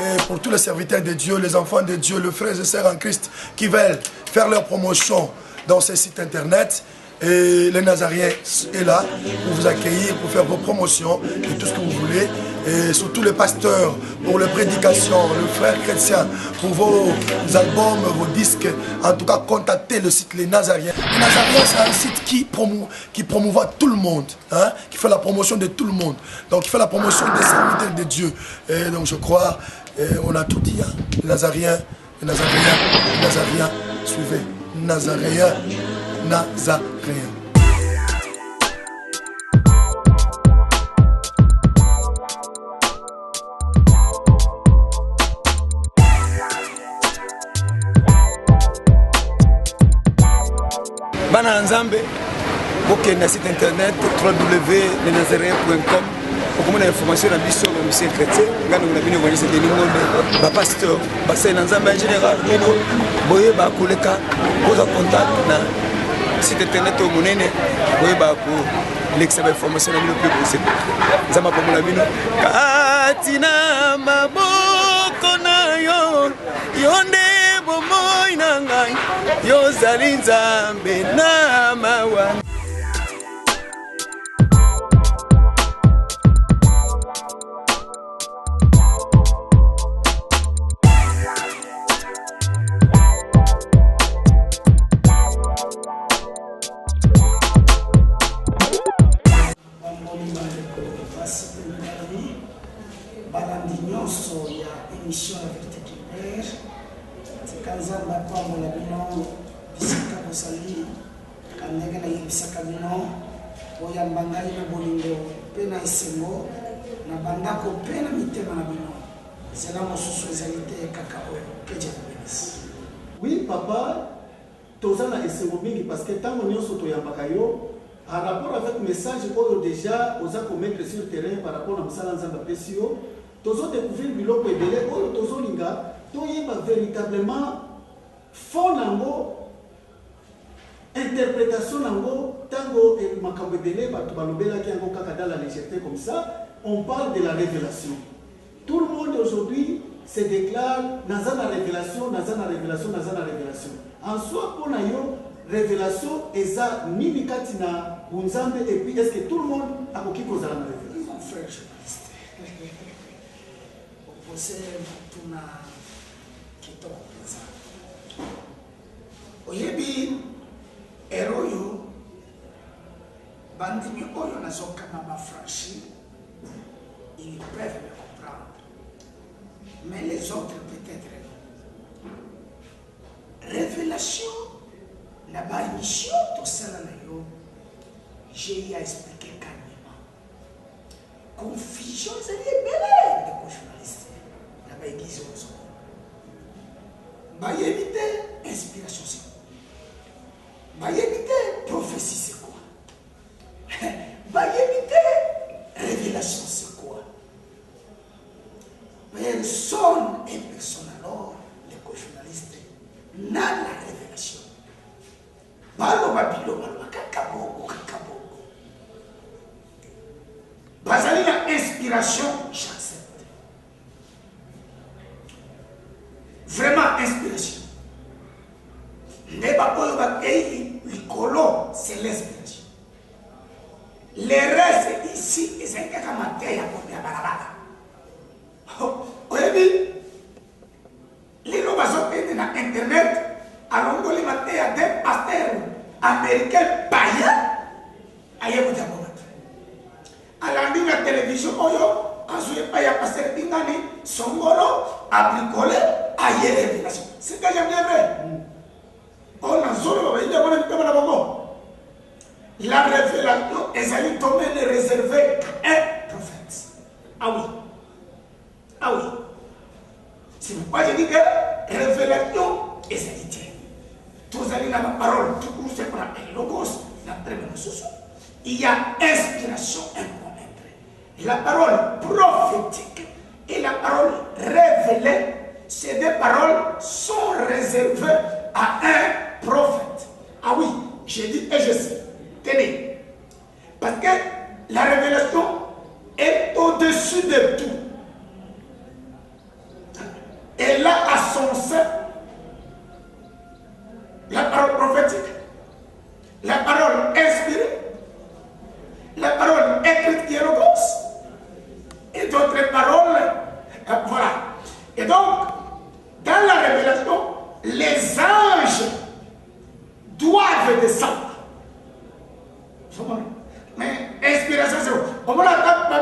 et pour tous les serviteurs de Dieu, les enfants de Dieu, les frères et sœurs en Christ qui veulent faire leur promotion dans ces sites internet. Et les Nazariens est là pour vous accueillir, pour faire vos promotions et tout ce que vous voulez. Et surtout les pasteurs pour les prédications, les frères chrétiens pour vos albums, vos disques. En tout cas, contactez le site Les Nazariens. Les Nazariens, c'est un site qui promouvoit tout le monde, hein, qui fait la promotion de tout le monde. Donc, il fait la promotion des serviteurs de Dieu. Et donc, je crois, on a tout dit. Hein. Les Nazariens, les Nazariens, les Nazariens, suivez. Nazaréens, Nazaréens. Bana Nzambe, ok, na site internet www.lenazarien.com. Pour qu'on ait l'information dans le monsieur chrétien, nous avons venu voir des gens, des pasteurs, des Nzambe en général, nous avons koleka, poser contact na site internet au monene, nous avons l'excès d'information dans le plus possible. Nous avons pour la bino. Katina maboko na yo, yonde bomoy na ngai, yo zali Nzambe na mawa. Émission La Vérité qui Père, c'est quand Nzamba kwa mwana bino bisika kosali kanenge na yebisaka bino oya mbangali na bolingo pe na esengo na bandako pe na mitema na bino zela mosusu ezalité kaka oyo que Dieu vous bénisse. Oui papa, toza na esengo mingi parce que tango nyonso toyambaka yo en rapport avec message oyo déjà oza ko mettre sur terrain par rapport na mosala Nzamba pesi yo. Tozo découvrir biloko ebele oyo tozo linga toyeba véritablement fond nango interprétation nango tango makambo ebele bato balobelaki yango kaka dans la légèreté comme ça. On parle de la révélation. Tout le monde aujourd'hui se déclare naza na révélation, naza na révélation, naza na révélation. En soi pour na yo révélation eza nini kati na Nzambe et puis est-ce que tout le monde akoki kozala na révélation? Frère opposé tuna kitoko penza oyebi eroyo bandimi oyo nazokanga bafranchi ils peuvent me comprendre mais les autres peut-être révélation na ba émission tosala na yo j'ai à expliquer calmement confusion ezali ebele ndeko journaliste na baeglise ozo bayebi te inspiration c'est quoi, bayebi te prophétie c'est quoi, bayebi te révélation c'est quoi. Personne et personne alors les co-journalistes n'a la révélation. Balo babilo balo kakaboko kakaboko bazali na inspiration, j'accepte. Vraiment inspiration. Ne pas quoi l'icolo, c'est l'inspiration. Les restes ici, ils sont comme un terre pour la barabara. Oui, les gens qui sont sur internet, alors que les matériaux des pasteurs américains païens, ailleurs vous avez à la télévision, il y a pasteur Bingani, Songoro, a bricolé, ailleurs révélation. C'est que j'aime bien vrai. On a zolo, il y a la révélation est allée tomber réservée à un prophète. Ah oui. Ah oui. C'est pourquoi je dis que révélation est allée. Tous allez dans la parole, tout le monde se prend un logos, la première chose. Il y a inspiration inconnue. La parole prophétique et la parole révélée, ces deux paroles sont réservées à un prophète. Ah oui, j'ai dit et je sais. Tenez, parce que la révélation est au-dessus de tout.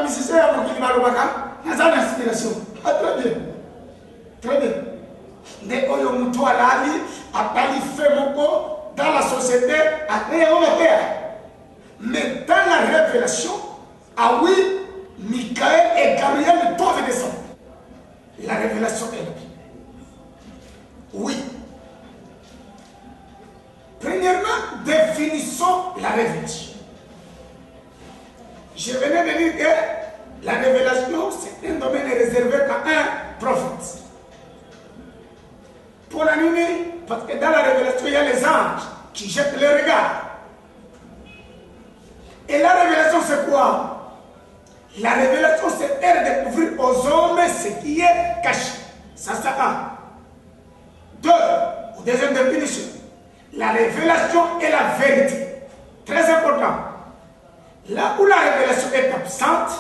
musicien ya mokili balobaka naza na inspiration. Ah, très bien. Très bien. Nde oyo mutu alali apali fait moko dans la société après on le père. Mais dans la révélation, ah oui, Michael et Gabriel doivent descendre. La révélation est là. Oui. Premièrement, définissons la révélation. Je venais de dire que la révélation, c'est un domaine réservé à un prophète. Pour la nuit, parce que dans la révélation, il y a les anges qui jettent les regards. Et la révélation, c'est quoi? La révélation, c'est faire découvrir aux hommes ce qui est caché. Ça, c'est un. Deux, ou deuxième définition. La révélation est la vérité. Très important. Là où la révélation est absente,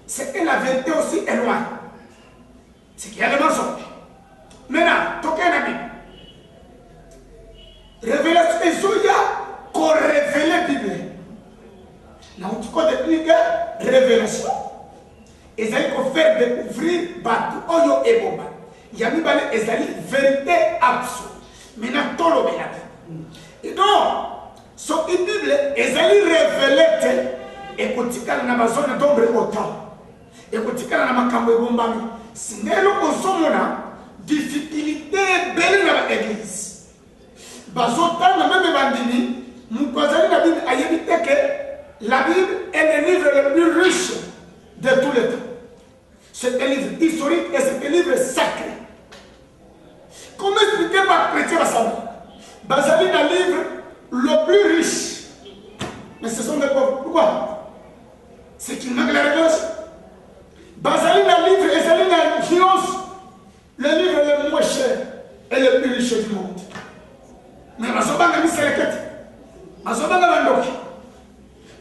c'est que la vérité aussi est loin. C'est qu'il y a le mensonge. Maintenant, toquez un ami. Révélation, et il y a qu'on révèle la Bible. Là où tu connais révélation. Et ça faut faire découvrir Batu, Oyo et Bomba. Il y a mis la vérité absolue. Maintenant, tout le monde. Et donc, sur la Bible, ils ont révélé et quand tu as une zone d'ombre autant, et quand tu as une makambo bombami, si nous avons difficulté belle dans l'église. Bazotan na même bandini, nous posons la Bible à éviter que la Bible est le livre le plus riche de tous les temps. C'est un livre historique et c'est un livre sacré. Comment expliquer par chrétien à ça? Bazali est un livre le plus riche. Mais ce sont des pauvres. Pourquoi? C'est qu'il manque la révélation. Bazali est un livre et Bazali est un finance. Le livre le moins cher et le plus riche du monde. Mais Mazobanga mis c'est la quête. Mazobanga Bandoki.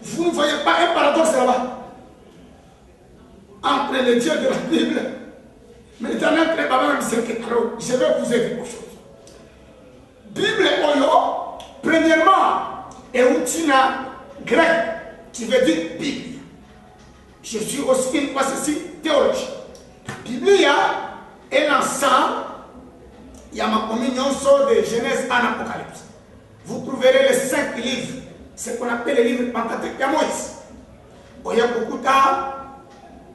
Vous ne voyez pas un paradoxe là-bas entre les dieux de la Bible. Mais l'éternel très baba c'est que je vais vous aider quelque chose. Bible Oyo, premièrement, est outina grec qui veut dire Bible. Je suis aussi une passée théologie. Biblia est l'ensemble, il y a ma communion sur de Genèse en Apocalypse. Vous trouverez les 5 livres, ce qu'on appelle les livres pentateuques de Moïse. Oya Kokuta,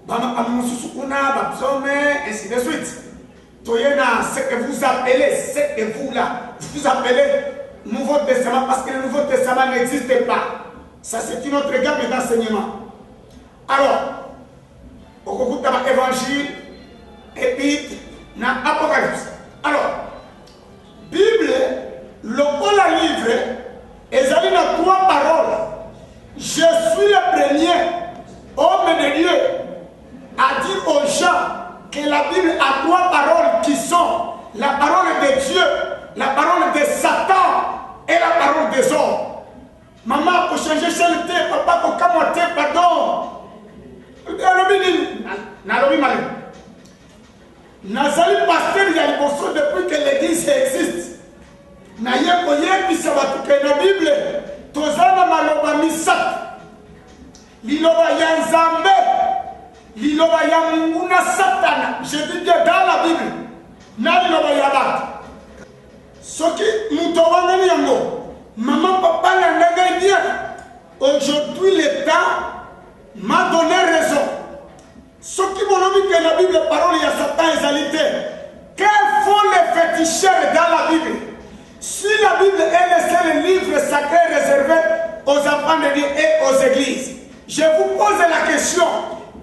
Bama Amonsusukuna, Babzome, ainsi de suite. Toyena, ce que vous appelez, ce que vous là, vous appelez Nouveau Testament, parce que le Nouveau Testament n'existe pas. Ça, c'est une autre gamme d'enseignement. Alors, Okokuta, évangile, épître, na Apocalypse. Alors, Bible, le la livre, et ça dit dans 3 paroles. Je suis le premier homme de Dieu à dire aux gens que la Bible a 3 paroles qui sont la parole de Dieu, la parole de Satan et la parole des hommes. Maman, pour changer celle de papa, pour camoter, pardon. Nazali pasteur il y a l'émotion depuis que l'église existe. Naye koye bisabatu que la Bible tozana maloba misat. Liloba ya Nzambe, liloba ya Mungu na Satana. Je dis que dans la Bible, na liloba ya bat. Soki mutowanga yango, maman papa n'a bien. Aujourd'hui l'État m'a donné raison. Ce qui m'ont dit que la Bible parole il y a Satan et Zalité. Que font les féticheurs dans la Bible? Si la Bible est le seul livre sacré réservé aux enfants de Dieu et aux églises, je vous pose la question,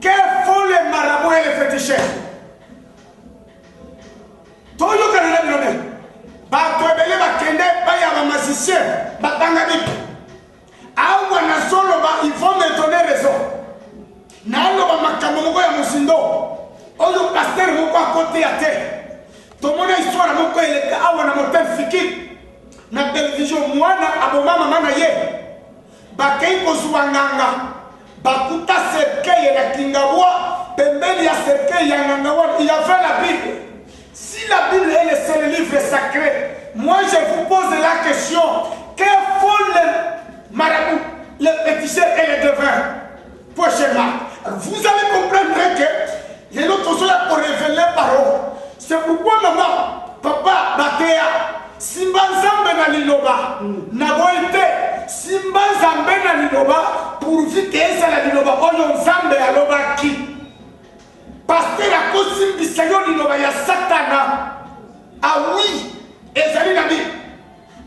que font les marabouts et les féticheurs? Tout le monde est là. Batobele bakende baya ba magicien batanga Bible. Ah wana solo ils vont me donner raison. Nalo ba makambo moko ya musindo oyo pasteur moko à côté ya terre tomona histoire moko eleka awa na motel fikir na télévision mwana aboma mama na ye bakei kozwa nganga bakuta cercueil na kingabwa pembeni ya cercueil ya nganga wana il y avait la Bible. Si la Bible est le seul livre sacré, moi je vous pose la question, que font les marabouts, les féticheurs et les devins? Prochainement, vous pourvu que ezala liloba oyo nzambe alobaki pasteur akosimbisa yo liloba ya satana. Ah oui, ezali na Bible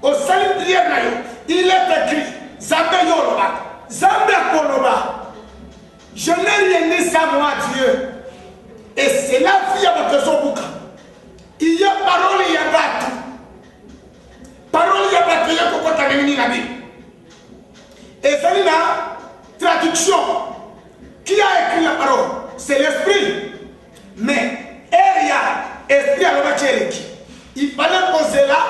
osali prière na yo il est écrit nzambe yo olobaka nzambe akoloba je n'ai rien dit ça moi Dieu et c'est la vie ya bato ezobuka. Il y a parole ya bato ya kokota na nini na Bible ezali na traduction. Qui a écrit la parole? C'est l'esprit. Mais esprit alobaki eleki. Il fallait poser là,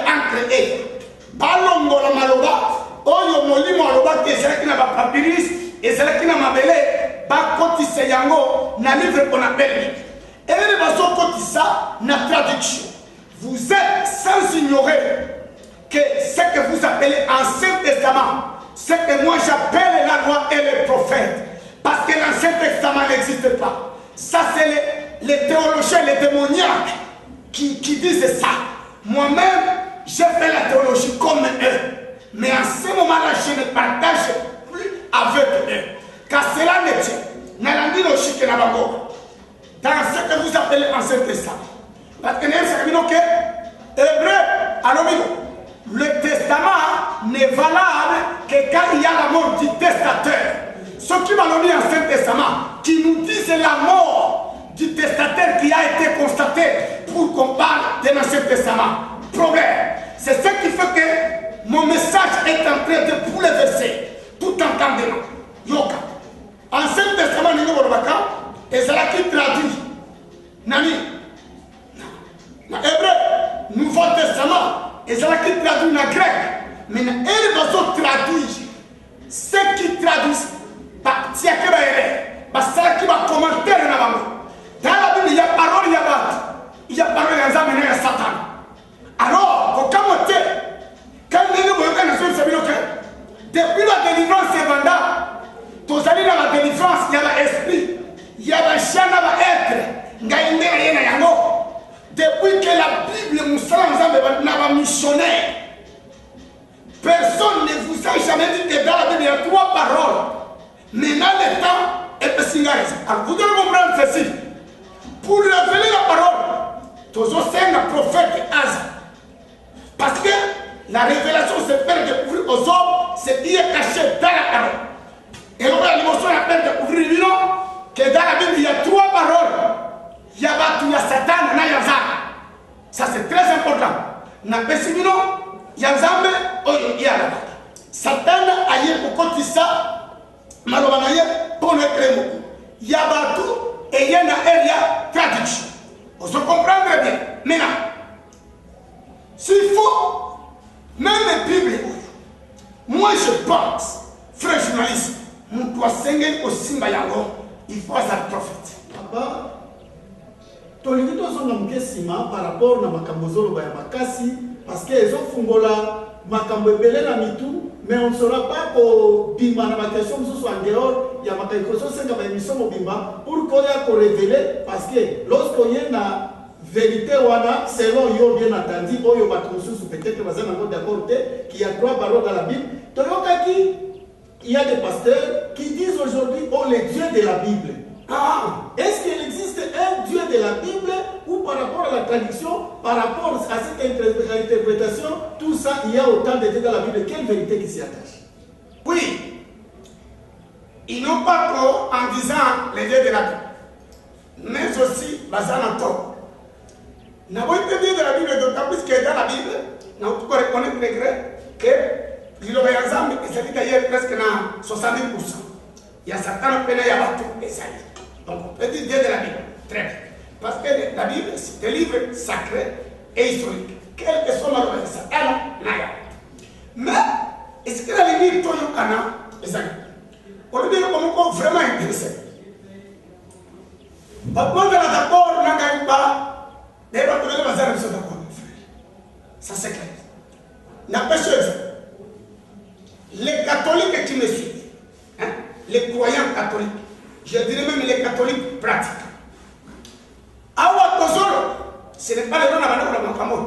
entre eux. Balongola maloba, oyo molimo alobaki ezalaki na papyrus, ezalaki na mabele, bakotisa yango na livre qu'on appelle Bible. Et les baso kotisa na traduction. Vous êtes sans ignorer que ce que vous appelez Ancien Testament, ce que moi j'appelle la loi et les prophètes, parce que l'Ancien Testament n'existe pas. Ça c'est les théologiens, les démoniaques qui disent ça. Moi-même, j'ai fait la théologie comme eux. Mais en ce moment-là, je ne partage plus avec eux. Car cela n'est pas dans ce que vous appelez Ancien Testament. Parce que le testament n'est valable que quand il y a la mort du testateur. Ceux qui m'ont mis Ancien Testament, qui nous disent la mort du testateur qui a été constaté pour qu'on parle de l'Ancien Testament. Problème. C'est ce qui fait que mon message est en train de bouleverser tout entendement. Yoka. Ancien Testament, et c'est là qui traduit. Nani. Na hébreu, Nouveau Testament, et c'est là qui traduit na grec. Mais elle va se traduire. Ce qui traduisent, c'est ce qui va commenter dans la Bible, il y a parole, il y a parole, il y a Satan. Alors, quand depuis la délivrance c'est tous allés dans la délivrance, il y a l'esprit, il y a la chaîne, il y a l'être, depuis que la Bible n'a pas missionnaire, personne ne vous a jamais dit que dans la Bible il y a 3 paroles. Maintenant le temps est pessimiste. Alors vous devez comprendre ceci. Pour révéler la parole, tous c'est un prophète Asa. Parce que la révélation se fait découvrir aux hommes ce qui est caché dans la parole. Et donc la l'émotion appelle découvrir que dans la Bible il y a 3 paroles. Il y a Batu, il y a Satan, il y a Zara. Ça c'est très important. Na pesimino, il y a Zambe, il y a la Satan a eu pour côté ça, malheureusement pour le créer. Il y a Batu et il y a la traduction. On se comprend très bien. Maintenant, s'il faut, même les Bibles, moi je pense, frère journaliste, nous doit s'engager au Simbayango, il faut être prophète. Papa, tolingi tozonga mukesima par rapport na makambo zolo ya makasi parce que ezofungola makambo ebele na mitu, mais on ne saura pas ko bimba na question mosusu en dehors ya makambo senga ba émission mobimba pour qu'on ya ko révéler parce que lorsqu'on y a na vérité wana selon yo bien entendu oyo bato mosusu peut-être bazana ngo d'accord qu'il y a 3 paroles dans la Bible. Toyokaki il y a des pasteurs qui disent aujourd'hui oh les dieux de la Bible. Ah, est-ce qu'il existe un Dieu de la Bible ou par rapport à la traduction, par rapport à cette interprétation, tout ça, il y a autant de dieux dans la Bible. Quelle vérité qui s'y attache? Oui, ils n'ont pas trop en disant les dieux de la Bible, mais aussi basant en tort. Nous avons été dieux de la Bible, d'autant plus que dans la Bible, nous avons reconnaître les Grecs que l'Ilobayazam est d'ailleurs presque à 70%. Il y a Satan, il y a Batou et Saïd. Donc on peut dire Dieu de la Bible. Très bien. Parce que la Bible, c'est un livre sacré et historique. Quel que soit le Satan, Naya. Mais, est-ce que la Bible, toi, Yokana, on le dit comme vraiment intéressant. Papa, on est d'accord, on n'a pas. D'ailleurs, on est d'accord, ça c'est clair. La chose, les catholiques qui me suivent, hein, les croyants catholiques, je dirais même les catholiques pratiques. Awa Tozolo, ce n'est pas le nom de la Makamon.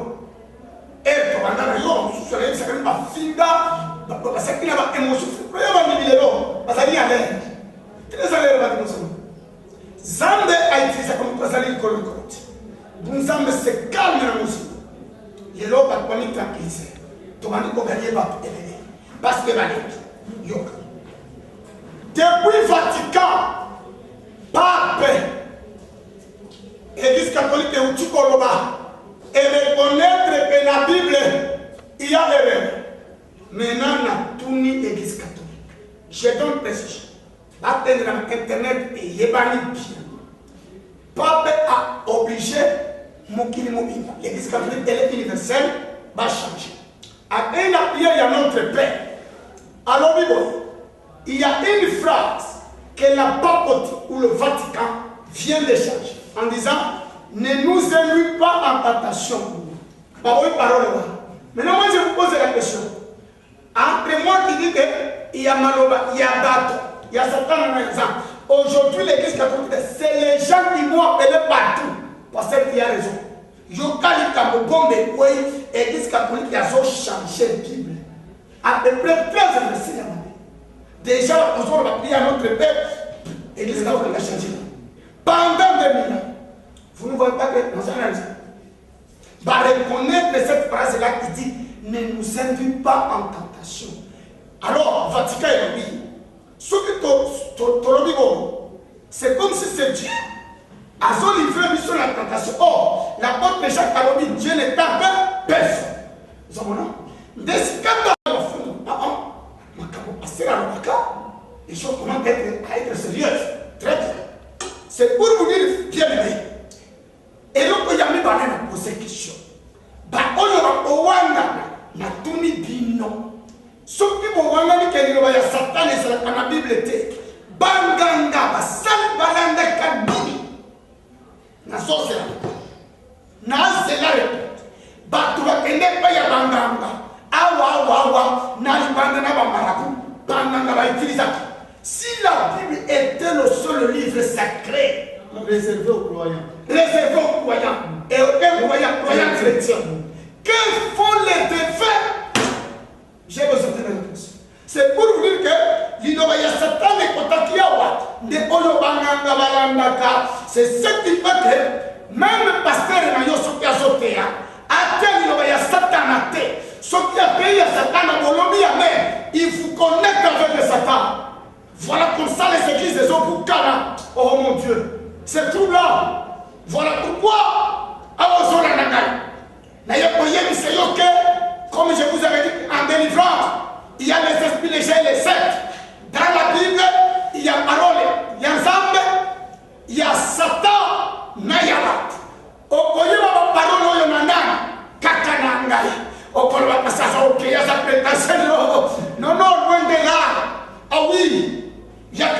Et pour Yo, c'est pas Finda, basaki na ba émotion oyo bandimi lelo bazali à l'air très à l'air batimosolo Zambe a utilisé comme bazali likolo te Nzambe se calme na mosolo lelo bato bami tranquilliser tobandi koganye bato ebele parce que balingi yoka depuis Vatican pape Église catholique et outil koloba et reconnaître que la Bible il y a erreur. Maintenant, on a tout ni Église catholique. Je donne précision. Atteindre Internet et yébani bien. Pape a obligé Moukini Mobimba. L'Église catholique, elle est universelle, va changer. Après la prière, il y a notre Père. Alors, il y a une phrase que la papauté ou le Vatican vient de changer en disant ne nous induis pas en tentation. Maintenant, moi je vous pose la question. Entre moi qui dit qu'il y a Maloba, il y a Bato, il y a Satan dans l'exemple. Aujourd'hui, l'Église catholique, c'est les gens qui m'ont appelé partout. Parce qu'il y a raison. Yokali Kamobombe, oui, l'Église catholique a changé la Bible. À peu près 13 versets. Déjà, on va prier à notre Père. L'Église catholique a changé. Pendant 2000 ans, vous ne voyez pas que nous allons va reconnaître cette phrase-là qui dit ne nous induis pas en tentation. Alors, Vatican est dit, ce que c'est comme si c'est Dieu a son livré sur la tentation. Or, l'apôtre Jacques a dit Dieu n'est pas personne. Nous avons non. Des scandales au fond. Les choses commencent à être sérieuses. Très bien. C'est pour vous dire, bien aimé. Et donc, il y a mis par là poser question. Bah, on a Owanda, na tuni bino. Ce qui m'a dit que il y a Satan et la Bible était banganga, basal balanda kaduni. Na sauce na c'est la réponse. Bah, tu vas kende pas ya banganga. Awa, na libanda na bambaraku, banganga va utiliser. Si la Bible était le seul livre sacré, réservé aux croyants. Réservé aux croyants et aux croyants chrétiens. Que font les défaits? J'ai besoin de réponse. C'est pour vous dire que l'innovation Satan est Kotakiawa, de Oyobanga Balandaka, c'est ce qui fait que même le pasteur Mayo Sokia Sotea, a tel l'innovation Satan, ce qui a payé Satan à Bolomia, mais il faut connecter avec le Satan. Voilà comme ça les églises des Obukana. Oh mon Dieu, c'est troublant. Voilà pourquoi, comme je vous avais dit en délivrance, il y a les esprits légers et les sectes. Dans la Bible, il y a parole, il y a Nzambe, il y a Satan, Nayabat. Okoyeba parole yonandana, kakanangai. Okoyeba pasasa okeya sa prétention. Non, loin de là. Ah oui, il y a 4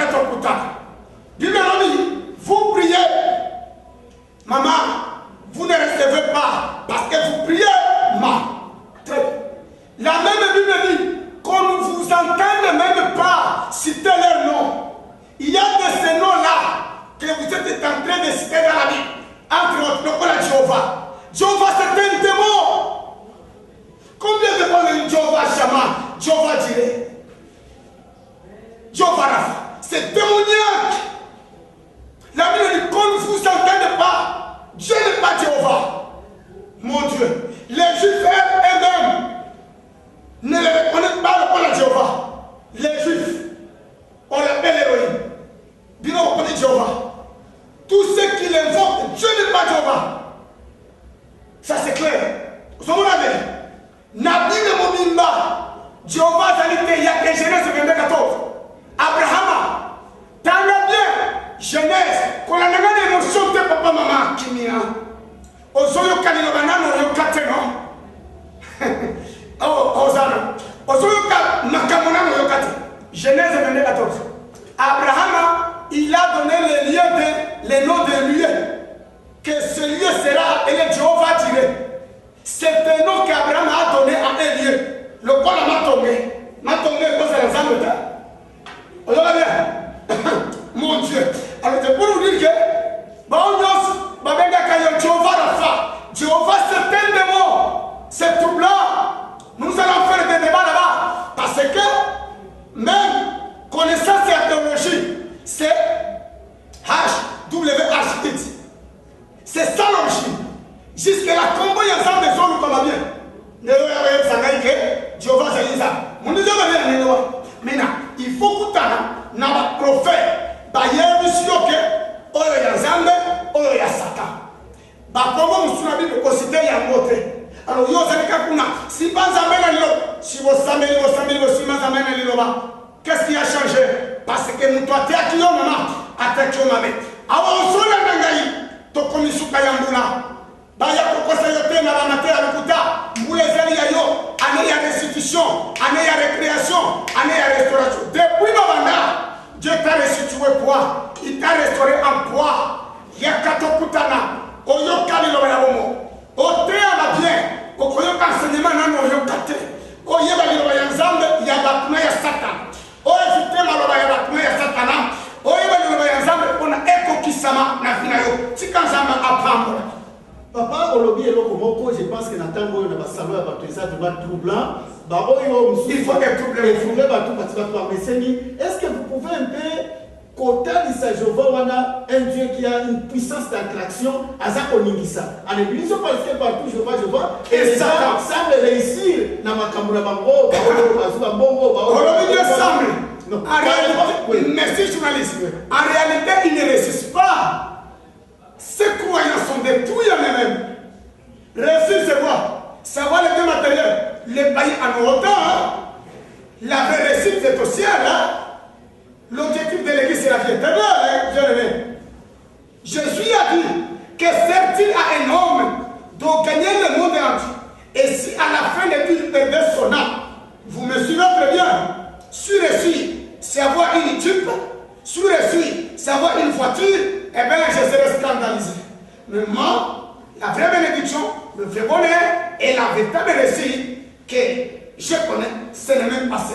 Bible dit, vous priez. Maman, vous ne recevez pas parce que vous priez mal. La même Bible dit qu'on ne vous entende même pas citer leur nom. Il y a de ces noms-là que vous êtes en train de citer dans la Bible. Entre autres, le Coran Jéhovah. Jéhovah, c'est un démon. Combien de fois le Jéhovah Shama, Jéhovah Jireh, Jéhovah Rapha, c'est démoniaque. La Bible dit qu'on ne vous entende pas. Dieu n'est pas Jéhovah. Mon Dieu. Les Juifs eux-mêmes ne les reconnaissent pas le Coran Jéhovah. Les Juifs, on l'appelle Elohim. Bien on reconnaît Jéhovah. Tous ceux qui l'invoquent, Dieu n'est pas Jéhovah. Ça c'est clair. Vous avez vu? Nabi de Mobimba, Jéhovah Zalité, il y a que Genèse 22-14. Abraham, t'en as bien. Genèse, quand on a des émotions de papa, maman, Kimia. Ozoyo Kanino Banano, Yokateno. Oh, Ozana. Ozoyo Nakamonano, Yokate. Genèse 22-14. Abraham, il a donné les noms de lieux. Que ce lieu sera appelé Jéhovah Jireh. C'est un nom qu'Abraham a donné à un lieu. Le quoi m'a tombé. M'a tombé parce que les âmes de on va bien. Mon Dieu. Alors c'est pour vous dire que Jéhovah Rapha. Jéhovah c'est un démon. C'est troublant. Nous allons faire des débats là-bas. Parce que faut kutana na ba prophète ba yebiso ke oyo ya Nzambe oyo ya Satan. Ba komo musuna Bible ko citer ya ngote. Alors yo zalika kuna si ba Nzambe na lilo si bo sameli si Nzambe na lilo ba. Qu'est-ce qui a changé? Parce que nous toi te yo mama attaque yo mame. Awa osona ngai to komisuka ya mbuna. Baya kokosa yote na la mate ya lukuta. Mbule zeli ya yo année ya restitution, année ya récréation, année ya restauration. Depuis Babanda, Dieu t'a restitué quoi? Il t'a restauré en poids. Yakatokutana, Oyoka Lilo Yabomo, Otea la bien, Okoyoka enseignement Nano Yokate, Oyeba Lilo Yanzambe, Yabakuna ya Satan, Oyefite Maloba Yabakuna ya Satana, Oyeba Lilo Yanzambe, on a Eko Kisama, Nafinayo, Tikanzama Apambo. Papa Olobi eloko moko, je pense que Natango na basalo ya bato eza vraiment troublant. Il faut être troublant. Est-ce que vous pouvez un peu côté de Jéhovah wana un Dieu qui a une puissance d'attraction à sa koningisa. En église parce que partout Jéhovah et les gens semblent réussir na makambo na bango, bazo bongo, semble. En réalité, merci journaliste. En réalité, ils ne réussissent pas. Ces croyants sont détruits en eux-mêmes. Réussir, c'est quoi? Savoir les deux matériels. Les pays en autant. La vraie réussite, c'est au ciel. L'objectif de l'église, c'est la vie éternelle. Jésus a dit que sert-il à un homme de gagner le monde entier? Et si à la fin de vie, il perdait son âme, vous me suivez très bien. Sur et sûr, c'est avoir une tube. Sur et sûr, c'est avoir une voiture. Eh bien, je serai scandalisé. Mais moi, la vraie bénédiction, le vrai bonheur et la véritable réussite que je connais, c'est le même passé.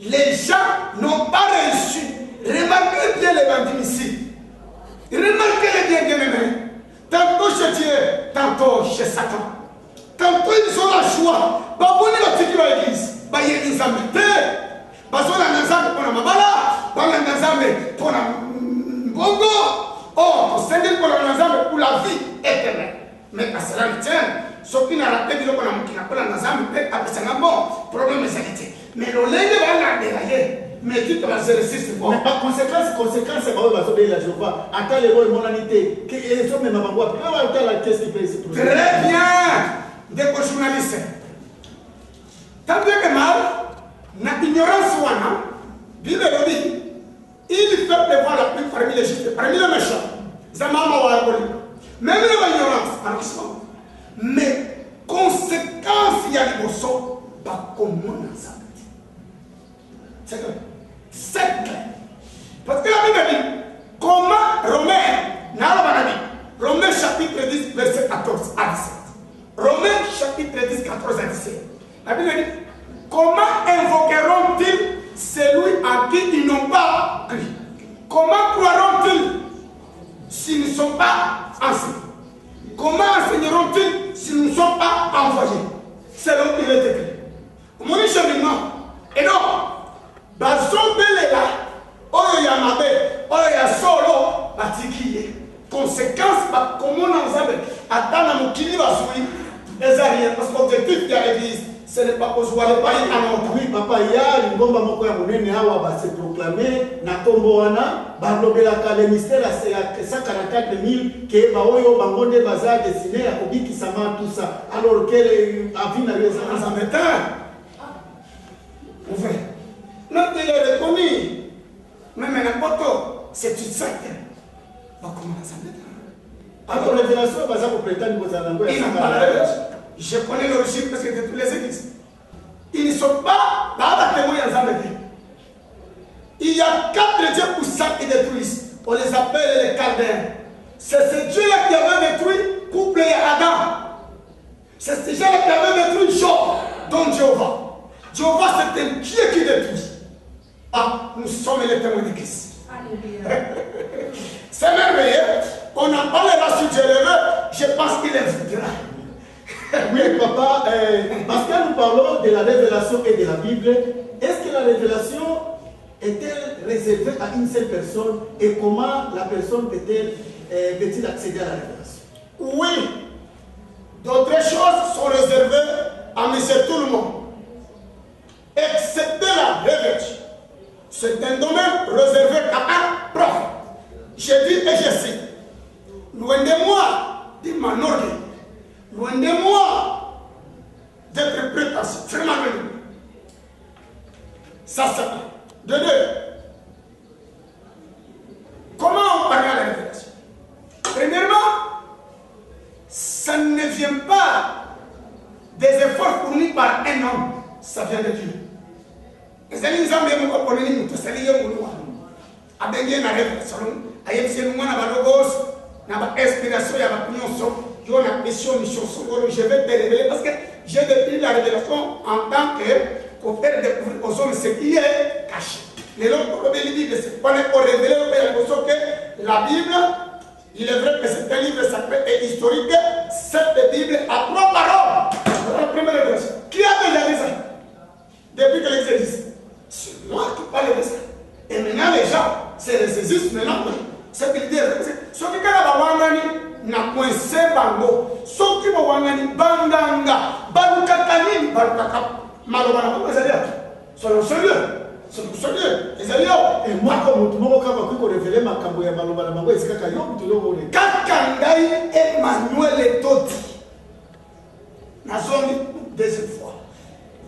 Les gens n'ont pas réussi. Remarquez bien les bandits ici. Remarquez les bien aimés. Tantôt chez Dieu, tantôt chez Satan. Tantôt ils ont la joie. Baboni la tiki dans l'église. Baye Nzambe. Bazola Nzambe pour la mabala. Bala Nzambe pour la bongo. Oh, Seigneur pour la vie éternelle. Mais à cela ne tient. Ce qui n'a pas été dit pour la Nzambe, c'est un bon problème de sanité. Mais le lait va la dérailler. Mais tu te vas se résister. Mais par conséquence, c'est pas parce que la Jéhovah. Attends les mots monanité. Qu'ils sont même à Bangoua. Qu'est-ce qui fait ce problème? Très bien. Des journalistes. Tant bien que mal, na ignorance wana, Bible le dit. Il fait prévoir la pluie parmi les justes, parmi les méchants. Zamama wa yakoli. Même l'ignorance, arrondissement. Mais conséquence, il y a des bossons, pas comme on a ça. C'est clair. C'est clair. Parce que la Bible dit, comment Romains chapitre 10, verset 14 à 17. Romains chapitre 10, 14 à 17. La Bible dit, comment invoqueront-ils celui en qui ils n'ont pas cru? Comment croiront-ils s'ils ne sont pas enseignés? Comment enseigneront-ils s'ils ne sont pas envoyés? C'est là qu'il est écrit. Mon cheminement. Et donc, Bazobelela, Oyo Yamabe, Oyo Yasolo, Batikiye. Conséquence, comment on a attendre mon kili Bazoui, les arrières, parce que l'objectif de l'église, ce n'est pas pour jouer le pays à notre. Oui, papa, il y a une bombe à mon coin, va se proclamer, na Tomboana, Barlobelaka, le mystère à 144 000, qui est Baoyo, Bangonde, Bazar, dessiné, à Kobi, qui s'amène tout ça. Alors qu'elle a vu dans les ans. Ouvert. Notre il est reconnu. Mais n'importe c'est une secte. Comment ça s'appelle? Alors, révélation, Bazar, pour prétendre que vous avez je connais l'origine parce que de toutes les églises. Ils ne sont pas témoins en Zambie. Il y a 4% qui détruisent. On les appelle les Chaldéens. C'est ce Dieu-là qui avait détruit couple et Adam. C'est ce Dieu-là qui avait détruit Job, donc Jéhovah. Jéhovah, c'est un Dieu qui détruit. Ah, nous sommes les témoins de Christ. C'est merveilleux. On en parlera sur Dieu le veut. Je pense qu'il est vrai. Oui, papa, parce que nous parlons de la révélation et de la Bible, est-ce que la révélation est-elle réservée à une seule personne et comment la personne peut-il accéder à la révélation? Oui, d'autres choses sont réservées à monsieur tout le monde, excepté la révélation. C'est un domaine réservé à un prophète. Je dis et je sais. Loin de moi de m'enorgueillir. Loin de moi d'être prétentieux. Vraiment loin de moi. Ça c'est un. De deux. Comment on parle à la révélation? Premièrement, ça ne vient pas des efforts fournis par un homme. Ça vient de Dieu. Les amis, nous avons compris que nous avons abengiye na révélation ayebise mwana balogos na ba inspiration ya ba nyonso yo na mission songolo. Je vais te révéler parce que j'ai depuis la révélation en tant que pour faire découvrir aux hommes ce qui est caché. Les langues pour le Bible c'est pas pour révéler que la Bible, il est vrai que c'est un livre sacré et historique. Cette Bible a trois paroles. La première révélation. Qui a déjà dit ça? Depuis que l'exercice. C'est moi qui parle de ça. Et maintenant les gens se ressaisissent maintenant. C'est qu'il dit. Ce qui est na coincé bango. Ce qui est wangani bandanga. Balukatani balukaka. Malobana pas les alliés. Soyons sérieux. Soyons sérieux. Les alliés. Et moi comme tout le monde qui révélé ma kambo ya malobana bango est-ce que kayo tout le monde. Kakangai Emmanuel Toti. Nazoni deuxième fois.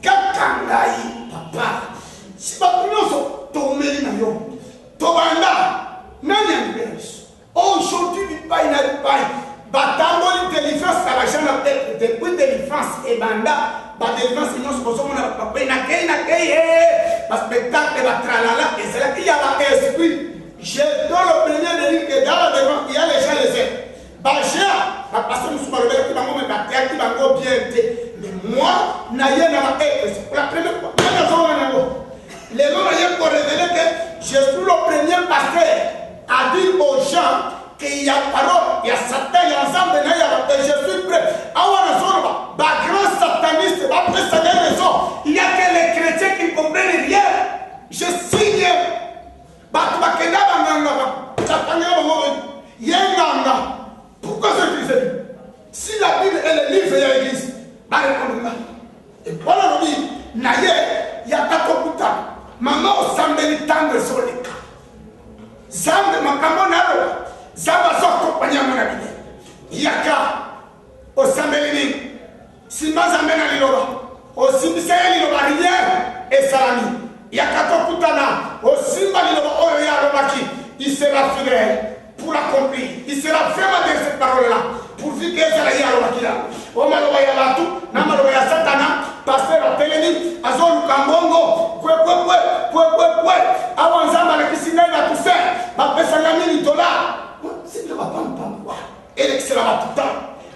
Kakangai papa. Si Bakunoso, Tomeli Nayo, Tobanda, Nanya Beres. Aujourd'hui, il paye n'a pas. Batambo, l'intelligence, ça va jamais être depuis délivrance et banda. Ba délivrance, nous sommes en papa, nakei, parce que spectacle va tralala, et c'est là qu'il y a l'esprit. Je dois le premier de dire que dans la délivrance, il y a les gens les aides. Bagia, la personne nous sommes relevés qui va me battre, qui va me bien aider. Mais moi, n'ayez n'a pas été. Pour la première fois, les gens ont révélé que je suis le premier pasteur à dire aux gens qu'il y a parole, il y a Satan, il y a ensemble, et je suis prêt. Grand sataniste, il n'y a que les chrétiens qui ne comprennent rien. Je signe. Pourquoi c'est Christ? Si la Bible est le livre de l'église, et voilà le livre, il y a ta computa. Maman osambeli tendre solika. Zambe makambo nalo. Zamba so kompanya mona bide. Yaka osambeli ni. Simba zambe na liloba. Osimbise liloba rien et salami. Yaka kokutana. Osimba liloba oyo ya robaki. Il sera fidèle pour l'accomplir. Il sera vraiment de cette parole-là. Pourvu que ça la ya robaki là. O maloba ya latu, na maloba ya satana. Pasteur Ateleni, Azol Kambongo, kwe, awanzamba na kisinga na tout faire, bapesa $1000. C'est le papa mpamba. Elexela batuta.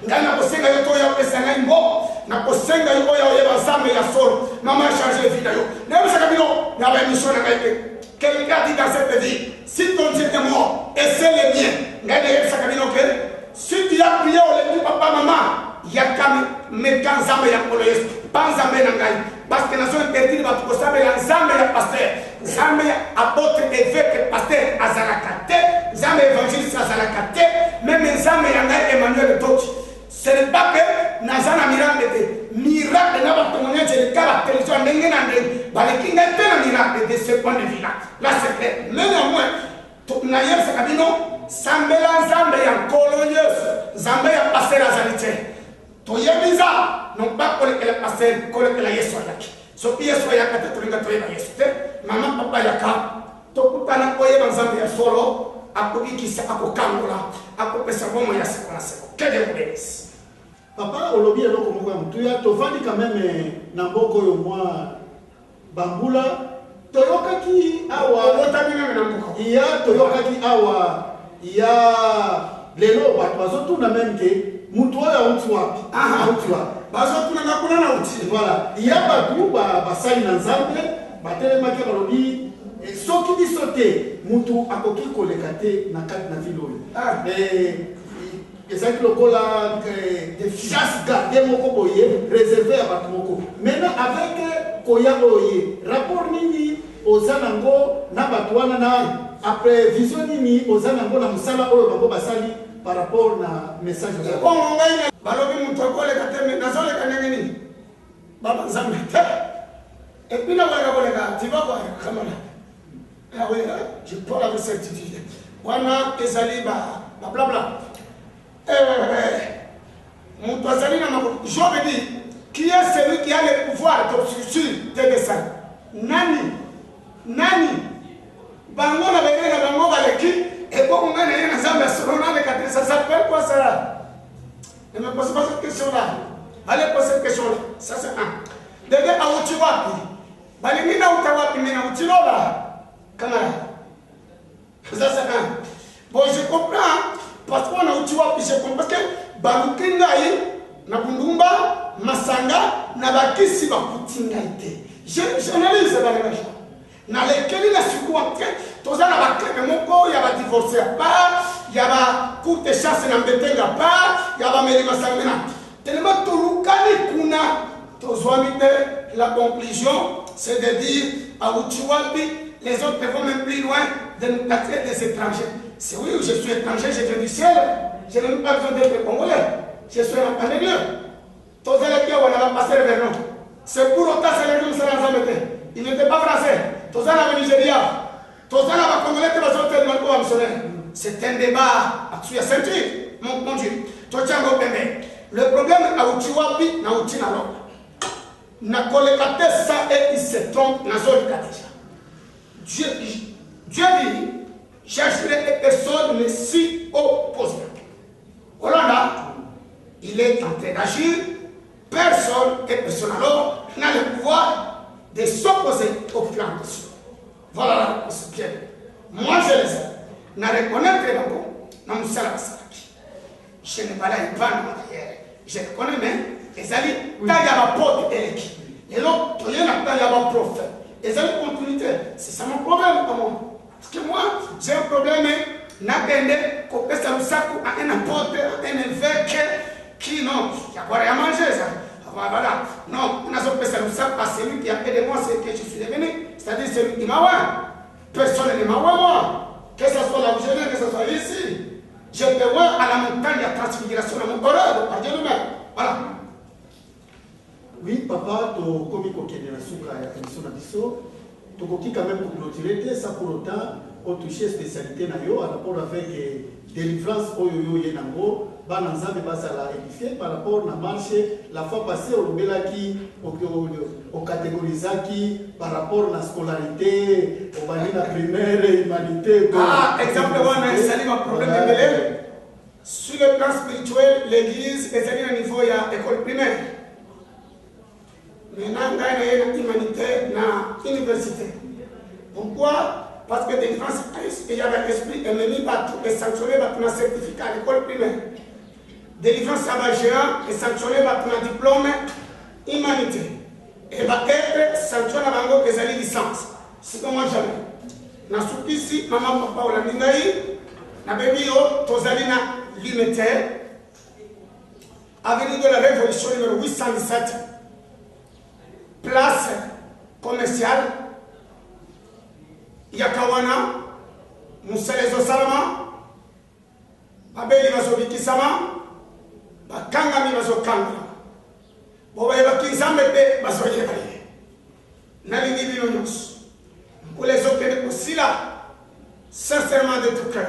Ngana kosenga yoto ya pesa ngaimbo, na kosenga yoto ya bazambe ya solo. Maman changer vie yo. Même ça kabino, na ba mission na ngaite. Quelqu'un dit dans cette vie, si ton Dieu est mort et c'est le mien, ngana yesa kabino que si tu as prié au papa maman, il y a quand même zambe ya koloyesu. Banzambe nangai parce que nation interdit va tout ça mais nzambe ya pasteur nzambe apôtre évêque pasteur azalakate nzambe évangéliste azalakate même nzambe ya ngai Emmanuel Toti. Ce n'est pas que nazana miracle n'a pas témoigné de la télévision ndenge na ndenge baleki ngai pe na miracle de ce point de vue là c'est clair mais néanmoins na yebisa kabino sambela nzambe ya kolonyeuse nzambe ya pasteur azalite toyebiza non pas pour que la passer pour que la yeso yaki so yeso yaka te tulinga toyeba yeso te mama papa yaka to kutana koyeba nzambe ya solo akubikisa akokangola akopesa bomo ya sekona seko kede ubesi papa olobi eloko moko ya mutuya tovandi quand même na mboko yo mwa bambula toyokaki awa otamina na mboko iya toyokaki awa iya lelo bato bazotuna même ke mutu oyo auti wapi auti wapi bazotuna na kuna na uti voilà iya batu basali na nzambe batelemaki balobi soki biso te mutu akoki koleka te na kati na vile oyo ezalaki lokola des chasse garde moko boye réservé ya bato moko maintenant avec koya oye rapport nini oza nango na bato wana na après vision nini oza nango na mosala oyo bango basali par rapport na message de bon ngai balobi mutu akoleka te mais nazoleka ndenge nini baba nzambe te et puis na koleka tu vas voir kamala Ah oui, je parle avec certitude. Wana ezali ba blabla. Mon toisali na mako. Job dit, qui est celui qui a le pouvoir sur tes desseins? Nani? Bango na bene na bango baleki et pour qu'on ait un ensemble astronomique, ça s'appelle quoi ça? Ne me pose pas cette question-là. Allez poser cette question-là. Ça c'est un. Dede a utiwapi. Balingi na utawapi mina utilola. Camarade. Ça c'est un. Bon, je comprends. Parce qu'on a utiwapi, je comprends. Parce que balukinga yi, na bundumba, masanga, na bakisi bakutinga ite. J'analyse dans les gens. Na lesquels il a su quoi? Tous ça na bakle moko ya ba divorcer pas, ya ba courte chasse na mbetenga pas, ya ba meli masangena. Tellement tolukani kuna tozwamite. La conclusion c'est de dire à Uchiwapi, les autres vont même plus loin de nous traiter des étrangers. C'est oui, je suis étranger, je viens du ciel, je n'ai même pas besoin d'être congolais, je suis un Dieu. Tous les gens on va passer vers nous. C'est pour autant que les gens se il n'était pas français. Tous les gens Nigeria, tous les gens congolais qui vont sortir de mon missionnaire. C'est un débat absolument ceinture, mon Dieu. Le problème est à Uchiwapi, na Uchinalo. Na kolekate ça et il se trompe dans zone déjà. Dieu dit, chercherai les personnes ne s'y opposent. Hollanda, il est en train d'agir. Personne et personne alors n'a le pouvoir de s'opposer au plan de Dieu. Voilà la réponse bien. Moi je les aime. Na reconnaître l'ango, na musala basalaki. Je n'ai pas là une vanne en arrière. Je les connais même. Les alliés, il y a un porte élèque. Et l'autre, il y a un prophète. Les alliés, continuité. C'est ça mon problème. Parce que moi, j'ai un problème. N'attendez qu'au peste à l'usaku, à un apôtre, à un évêque qui, non, il y a quoi à manger, ça. Voilà. Non, on a ce peste à l'usaku, c'est celui qui a aidé moi, c'est que je suis devenu. C'est-à-dire celui qui m'a oué. Personne ne m'a oué, moi. Que ce soit là où je viens, que ce soit ici. Je peux voir à la montagne de la transfiguration, à mon corps, par Dieu lui-même. Voilà. Oui, papa, tu as commis la souka à la commission d'Abisso. Tu as quand même pour clôturer, ça pour autant, on touché spécialité en rapport avec délivrance au yo yenango, bananza de base à la édifier par rapport à la marche, la fois passée au Lubelaki, au catégorisaki, par rapport à la scolarité, au la primaire, humanité. Ah, exemple, on a un problème de élèves. Sur le plan spirituel, l'église est à un niveau de l'école primaire. Maintenant, il y a une humanité dans l'université. Pourquoi? Parce que des différences, il y a un esprit ennemi et sanctionné par un certificat à l'école primaire. Délivrance à géant et sanctionné par un diplôme humanité. Et va être sanctionné par une licence. C'est comme moi jamais. Dans ce ici, maman, papa, ou la mingaï, na baby yo, tozali na l'unitaire, avenue de la Révolution numéro 817, place commerciale, Yakawana, Mousselezo Salama, Babeli Mazobiki Sama, Bakangami Mazokanga, Boba Bakizambe Bazoyebali, Nalini Bilonos, pour les autres aussi là, sincèrement de tout cœur.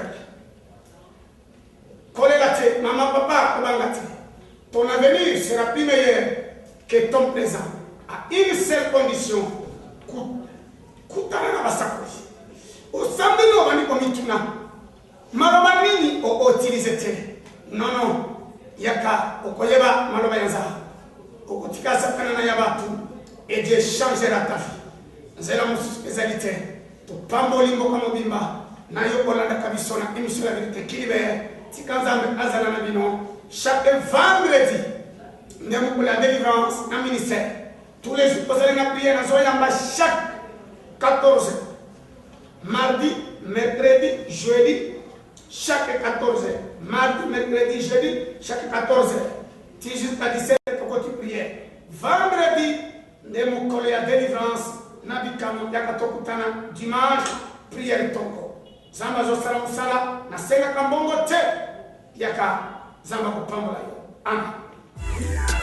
Kolelate, maman, papa, Kobangate, ton avenir sera plus meilleur que ton présent, à une seule condition, Koutana Basakoi. Au samedi, on va dire comme il Malobani au utilisé. Non, Yaka, au Koyeba, Malobayanza, au Kotika Sakana Yabatu, et Dieu changera ta vie. Zela spécialité, to Pambolimbo Kamobimba, Nayo Olanda Kabisona, émission la vérité qui libère, Tikanzam Azalana Bino, chaque vendredi, nous pour la délivrance, un ministère. Tous les jours, vous allez prier dans Zoyamba chaque 14 heures. Mardi, mercredi, jeudi, chaque 14 heures. Mardi, mercredi, jeudi, chaque 14 heures. Tu jusqu'à 17 heures pour que tu pries. Vendredi, nous collons la délivrance. Nabikamo, Yakatokutana, dimanche, prière Toko. Zamba Zosala Musala, Nasenga Kambongo Te, Yaka, Zamba Kupambola. Amen.